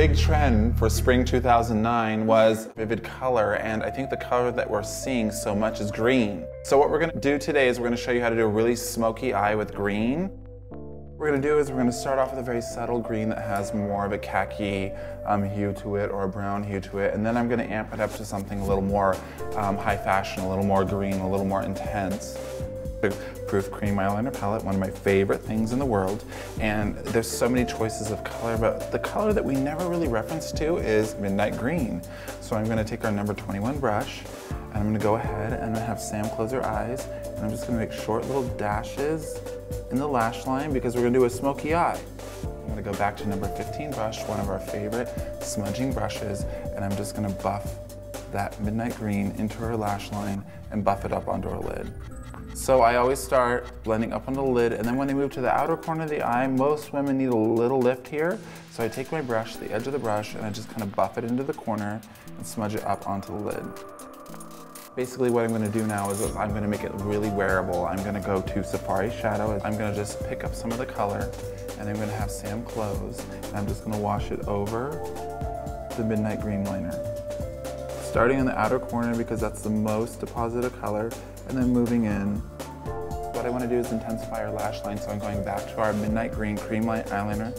big trend for spring 2009 was vivid color, and I think the color that we're seeing so much is green. So what we're gonna do today is we're gonna show you how to do a really smoky eye with green. What we're gonna do is we're gonna start off with a very subtle green that has more of a khaki hue to it, or a brown hue to it, and then I'm gonna amp it up to something a little more high fashion, a little more green, a little more intense. Proof cream eyeliner palette, one of my favorite things in the world, and there's so many choices of color, but the color that we never really reference to is midnight green. So I'm gonna take our number 21 brush, and I'm gonna go ahead and I'm gonna have Sam close her eyes, and I'm just gonna make short little dashes in the lash line because we're gonna do a smoky eye. I'm gonna go back to number 15 brush, one of our favorite smudging brushes, and I'm just gonna buff that midnight green into her lash line and buff it up onto her lid. So I always start blending up on the lid, and then when I move to the outer corner of the eye, most women need a little lift here. So I take my brush, the edge of the brush, and I just kind of buff it into the corner and smudge it up onto the lid. Basically what I'm going to do now is I'm going to make it really wearable. I'm going to go to Safari Shadow. I'm going to just pick up some of the color, and I'm going to have Sam close, and I'm just going to wash it over the midnight green liner. Starting in the outer corner because that's the most deposit of color, and then moving in. What I want to do is intensify our lash line, so I'm going back to our midnight green cream light eyeliner,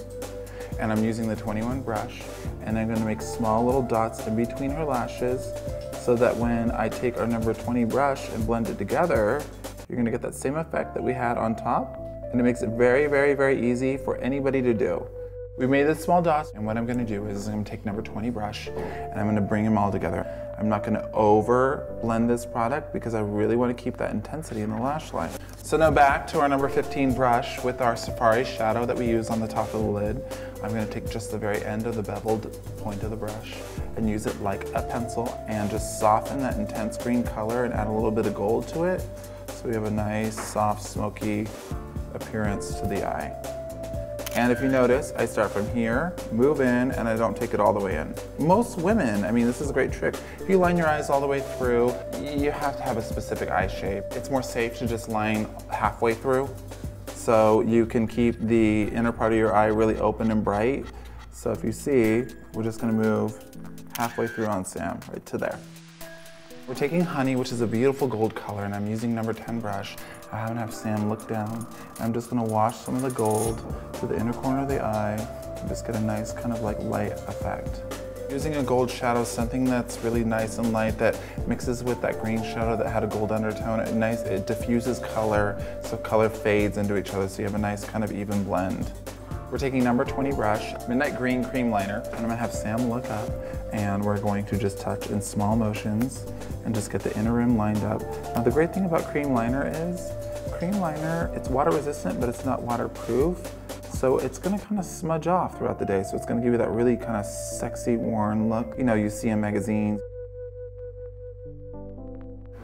and I'm using the 21 brush, and I'm going to make small little dots in between her lashes so that when I take our number 20 brush and blend it together, you're going to get that same effect that we had on top, and it makes it very, very, very easy for anybody to do. We made the small dots, and what I'm gonna do is I'm gonna take number 20 brush and I'm gonna bring them all together. I'm not gonna over blend this product because I really wanna keep that intensity in the lash line. So now back to our number 15 brush with our Safari Shadow that we use on the top of the lid. I'm gonna take just the very end of the beveled point of the brush and use it like a pencil and just soften that intense green color and add a little bit of gold to it. So we have a nice, soft, smoky appearance to the eye. And if you notice, I start from here, move in, and I don't take it all the way in. Most women, I mean, this is a great trick. If you line your eyes all the way through, you have to have a specific eye shape. It's more safe to just line halfway through, so you can keep the inner part of your eye really open and bright. So if you see, we're just gonna move halfway through on Sam, right to there. We're taking Honey, which is a beautiful gold color, and I'm using number 10 brush. I'm gonna have Sam look down. I'm just gonna wash some of the gold to the inner corner of the eye and just get a nice kind of like light effect. Using a gold shadow, something that's really nice and light that mixes with that green shadow that had a gold undertone. It diffuses color, so color fades into each other, so you have a nice kind of even blend. We're taking number 20 brush, midnight green cream liner, and I'm gonna have Sam look up, and we're going to just touch in small motions and just get the inner rim lined up. Now the great thing about cream liner is, it's water resistant, but it's not waterproof. So it's gonna kind of smudge off throughout the day. So it's gonna give you that really kind of sexy, worn look, you know, you see in magazines.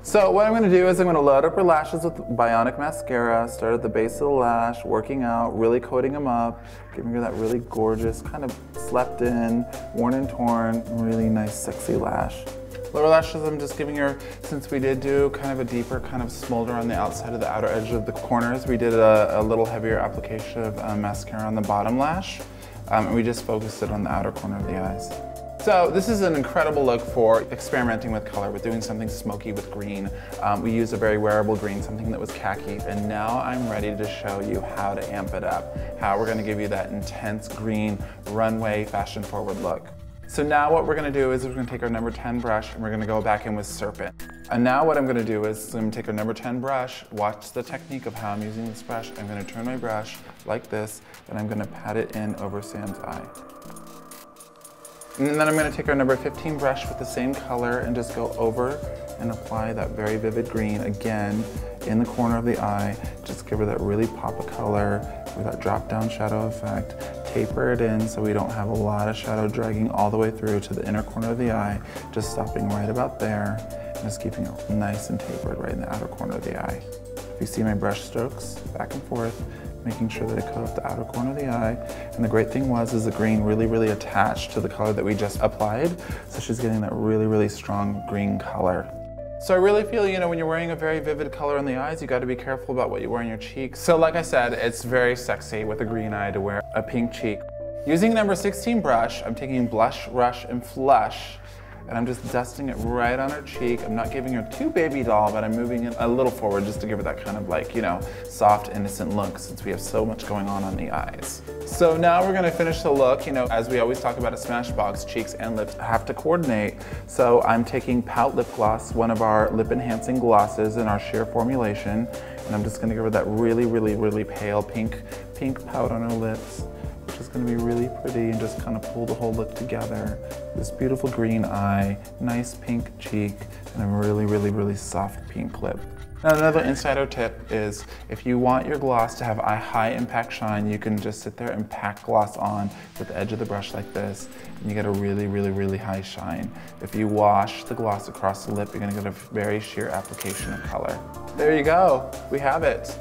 So what I'm gonna do is I'm gonna load up her lashes with Bionic mascara, start at the base of the lash, working out, really coating them up, giving her that really gorgeous, kind of slept in, worn and torn, really nice, sexy lash. Lower lashes, I'm just giving her, since we did do kind of a deeper kind of smolder on the outside of the outer edge of the corners, we did a little heavier application of mascara on the bottom lash, and we just focused it on the outer corner of the eyes. So this is an incredible look for experimenting with color, with doing something smoky with green. We used a very wearable green, something that was khaki, and now I'm ready to show you how to amp it up, how we're gonna give you that intense green, runway, fashion-forward look. So now what we're gonna do is we're gonna take our number 10 brush and we're gonna go back in with Serpent. And now what I'm gonna do is I'm gonna take our number 10 brush, watch the technique of how I'm using this brush. I'm gonna turn my brush like this, and I'm gonna pat it in over Sam's eye. And then I'm gonna take our number 15 brush with the same color and just go over and apply that very vivid green again in the corner of the eye. Just give her that really pop of color with that drop down shadow effect. Taper it in so we don't have a lot of shadow dragging all the way through to the inner corner of the eye, just stopping right about there, and just keeping it nice and tapered right in the outer corner of the eye. If you see my brush strokes back and forth, making sure that I coat up the outer corner of the eye. And the great thing is the green really attached to the color that we just applied, so she's getting that really strong green color. So I really feel, you know, when you're wearing a very vivid color on the eyes, you got to be careful about what you wear on your cheeks. So like I said, it's very sexy with a green eye to wear a pink cheek. Using number 16 brush, I'm taking Blush, Rush, and Flush, and I'm just dusting it right on her cheek. I'm not giving her too baby doll, but I'm moving it a little forward just to give her that kind of like, you know, soft, innocent look since we have so much going on the eyes. So now we're gonna finish the look. You know, as we always talk about at Smashbox, cheeks and lips have to coordinate. So I'm taking Pout Lip Gloss, one of our lip enhancing glosses in our sheer formulation, and I'm just gonna give her that really pale pink pout on her lips, which is gonna be really pretty, and just kind of pull the whole look together. This beautiful green eye, nice pink cheek, and a really soft pink lip. Now another insider tip is if you want your gloss to have a high impact shine, you can just sit there and pack gloss on with the edge of the brush like this, and you get a really high shine. If you wash the gloss across the lip, you're gonna get a very sheer application of color. There you go, we have it.